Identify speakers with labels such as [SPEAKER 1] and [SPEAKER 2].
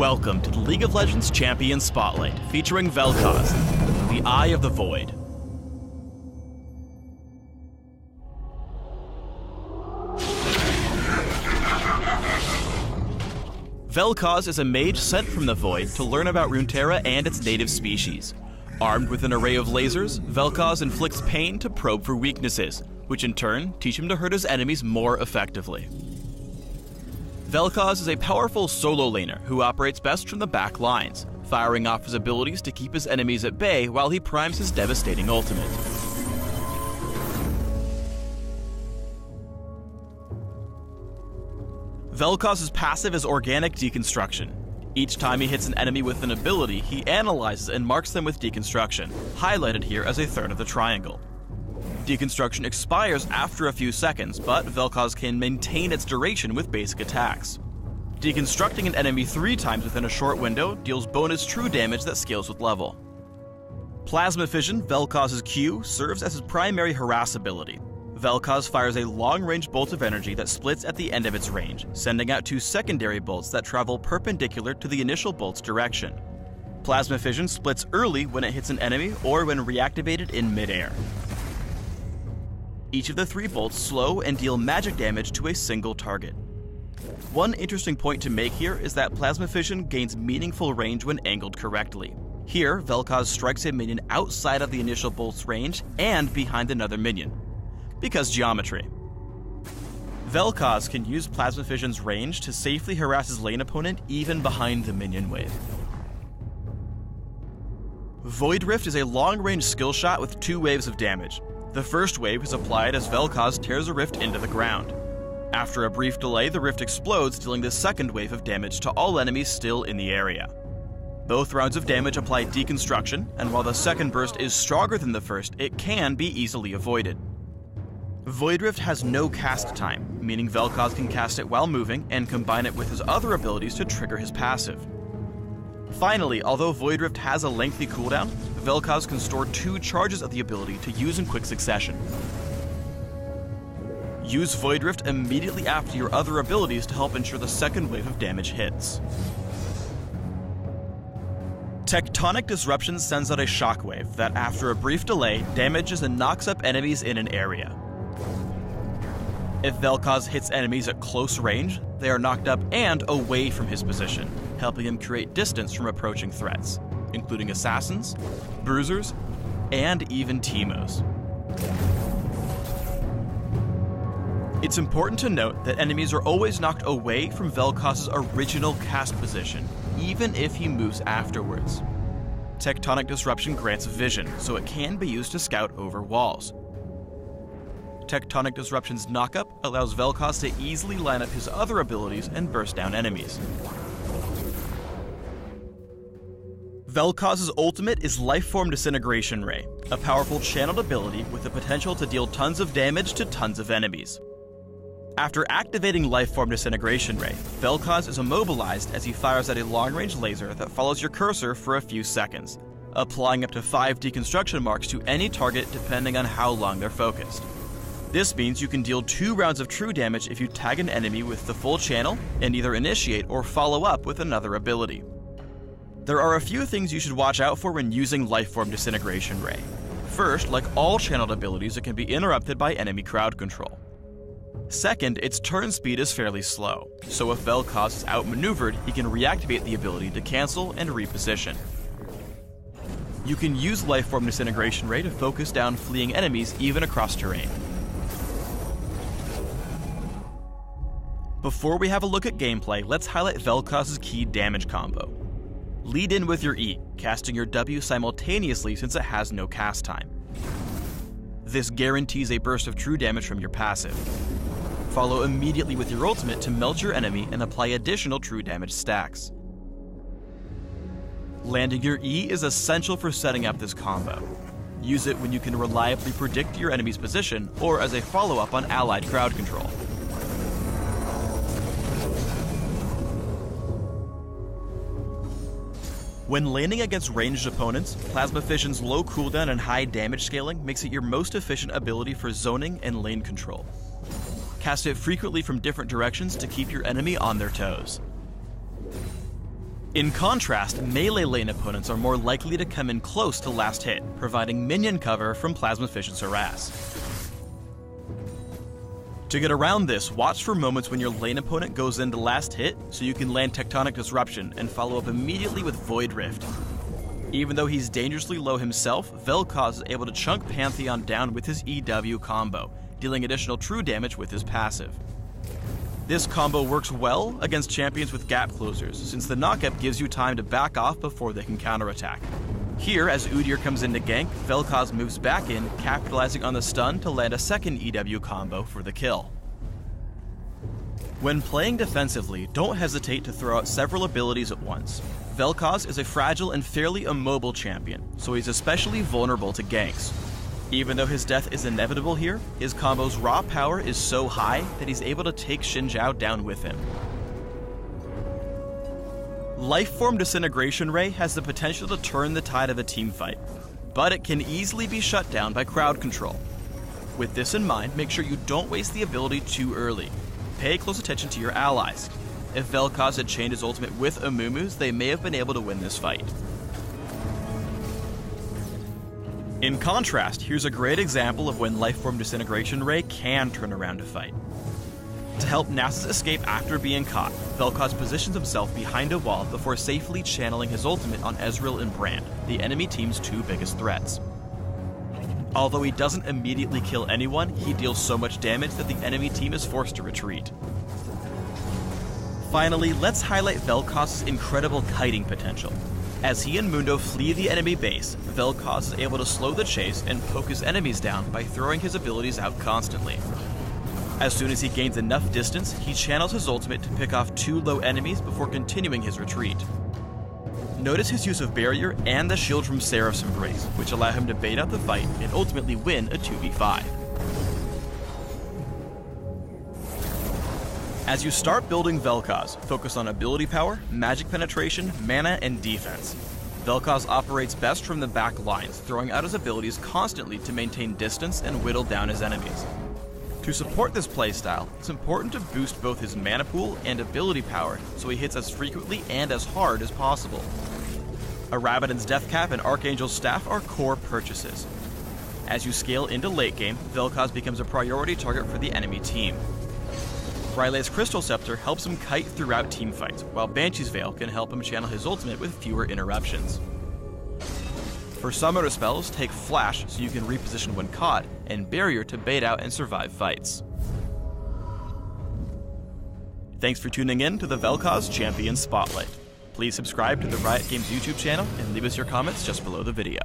[SPEAKER 1] Welcome to the League of Legends Champion Spotlight, featuring Vel'Koz, the Eye of the Void. Vel'Koz is a mage sent from the Void to learn about Runeterra and its native species. Armed with an array of lasers, Vel'Koz inflicts pain to probe for weaknesses, which in turn teach him to hurt his enemies more effectively. Vel'Koz is a powerful solo laner who operates best from the back lines, firing off his abilities to keep his enemies at bay while he primes his devastating ultimate. Vel'Koz's passive is organic deconstruction. Each time he hits an enemy with an ability, he analyzes and marks them with deconstruction, highlighted here as a third of the triangle. Deconstruction expires after a few seconds, but Vel'Koz can maintain its duration with basic attacks. Deconstructing an enemy 3 times within a short window deals bonus true damage that scales with level. Plasma Fission, Vel'Koz's Q, serves as his primary harass ability. Vel'Koz fires a long-range bolt of energy that splits at the end of its range, sending out 2 secondary bolts that travel perpendicular to the initial bolt's direction. Plasma Fission splits early when it hits an enemy or when reactivated in midair. Each of the 3 bolts slow and deal magic damage to a single target. One interesting point to make here is that Plasma Fission gains meaningful range when angled correctly. Here, Vel'Koz strikes a minion outside of the initial bolt's range and behind another minion. Because geometry. Vel'Koz can use Plasma Fission's range to safely harass his lane opponent even behind the minion wave. Void Rift is a long-range skill shot with 2 waves of damage. The first wave is applied as Vel'Koz tears a rift into the ground. After a brief delay, the rift explodes, dealing the second wave of damage to all enemies still in the area. Both rounds of damage apply deconstruction, and while the second burst is stronger than the first, it can be easily avoided. Void Rift has no cast time, meaning Vel'Koz can cast it while moving and combine it with his other abilities to trigger his passive. Finally, although Void Rift has a lengthy cooldown, Vel'Koz can store 2 charges of the ability to use in quick succession. Use Void Rift immediately after your other abilities to help ensure the second wave of damage hits. Tectonic Disruption sends out a shockwave that, after a brief delay, damages and knocks up enemies in an area. If Vel'Koz hits enemies at close range, they are knocked up and away from his position, helping him create distance from approaching threats, including assassins, bruisers, and even Teemos. It's important to note that enemies are always knocked away from Vel'Koz's original cast position, even if he moves afterwards. Tectonic Disruption grants vision, so it can be used to scout over walls. Tectonic Disruption's knockup allows Vel'Koz to easily line up his other abilities and burst down enemies. Vel'Koz's ultimate is Lifeform Disintegration Ray, a powerful channeled ability with the potential to deal tons of damage to tons of enemies. After activating Lifeform Disintegration Ray, Vel'Koz is immobilized as he fires at a long-range laser that follows your cursor for a few seconds, applying up to 5 deconstruction marks to any target depending on how long they're focused. This means you can deal 2 rounds of true damage if you tag an enemy with the full channel and either initiate or follow up with another ability. There are a few things you should watch out for when using Lifeform Disintegration Ray. First, like all channeled abilities, it can be interrupted by enemy crowd control. Second, its turn speed is fairly slow, so if Vel'Koz is outmaneuvered, he can reactivate the ability to cancel and reposition. You can use Lifeform Disintegration Ray to focus down fleeing enemies even across terrain. Before we have a look at gameplay, let's highlight Vel'Koz's key damage combo. Lead in with your E, casting your W simultaneously since it has no cast time. This guarantees a burst of true damage from your passive. Follow immediately with your ultimate to melt your enemy and apply additional true damage stacks. Landing your E is essential for setting up this combo. Use it when you can reliably predict your enemy's position or as a follow-up on allied crowd control. When laning against ranged opponents, Plasma Fission's low cooldown and high damage scaling makes it your most efficient ability for zoning and lane control. Cast it frequently from different directions to keep your enemy on their toes. In contrast, melee lane opponents are more likely to come in close to last hit, providing minion cover from Plasma Fission's harass. To get around this, watch for moments when your lane opponent goes into last hit so you can land Tectonic Disruption and follow up immediately with Void Rift. Even though he's dangerously low himself, Vel'Koz is able to chunk Pantheon down with his EW combo, dealing additional true damage with his passive. This combo works well against champions with gap closers, since the knockup gives you time to back off before they can counterattack. Here, as Udyr comes in to gank, Vel'Koz moves back in, capitalizing on the stun to land a second EW combo for the kill. When playing defensively, don't hesitate to throw out several abilities at once. Vel'Koz is a fragile and fairly immobile champion, so he's especially vulnerable to ganks. Even though his death is inevitable here, his combo's raw power is so high that he's able to take Xin Zhao down with him. Lifeform Disintegration Ray has the potential to turn the tide of a teamfight, but it can easily be shut down by crowd control. With this in mind, make sure you don't waste the ability too early. Pay close attention to your allies. If Vel'Koz had chained his ultimate with Amumu's, they may have been able to win this fight. In contrast, here's a great example of when Lifeform Disintegration Ray can turn around a fight. To help Nasus escape after being caught, Vel'Koz positions himself behind a wall before safely channeling his ultimate on Ezreal and Brand, the enemy team's two biggest threats. Although he doesn't immediately kill anyone, he deals so much damage that the enemy team is forced to retreat. Finally, let's highlight Vel'Koz's incredible kiting potential. As he and Mundo flee the enemy base, Vel'Koz is able to slow the chase and poke his enemies down by throwing his abilities out constantly. As soon as he gains enough distance, he channels his ultimate to pick off two low enemies before continuing his retreat. Notice his use of Barrier and the shield from Seraph's Embrace, which allow him to bait out the fight and ultimately win a 2v5. As you start building Vel'Koz, focus on ability power, magic penetration, mana, and defense. Vel'Koz operates best from the back lines, throwing out his abilities constantly to maintain distance and whittle down his enemies. To support this playstyle, it's important to boost both his mana pool and ability power so he hits as frequently and as hard as possible. A Rabadon's Death Cap and Archangel's Staff are core purchases. As you scale into late game, Vel'Koz becomes a priority target for the enemy team. Ryleigh's Crystal Scepter helps him kite throughout teamfights, while Banshee's Veil can help him channel his ultimate with fewer interruptions. For summoner spells, take Flash so you can reposition when caught, and Barrier to bait out and survive fights. Thanks for tuning in to the Vel'Koz Champion Spotlight. Please subscribe to the Riot Games YouTube channel and leave us your comments just below the video.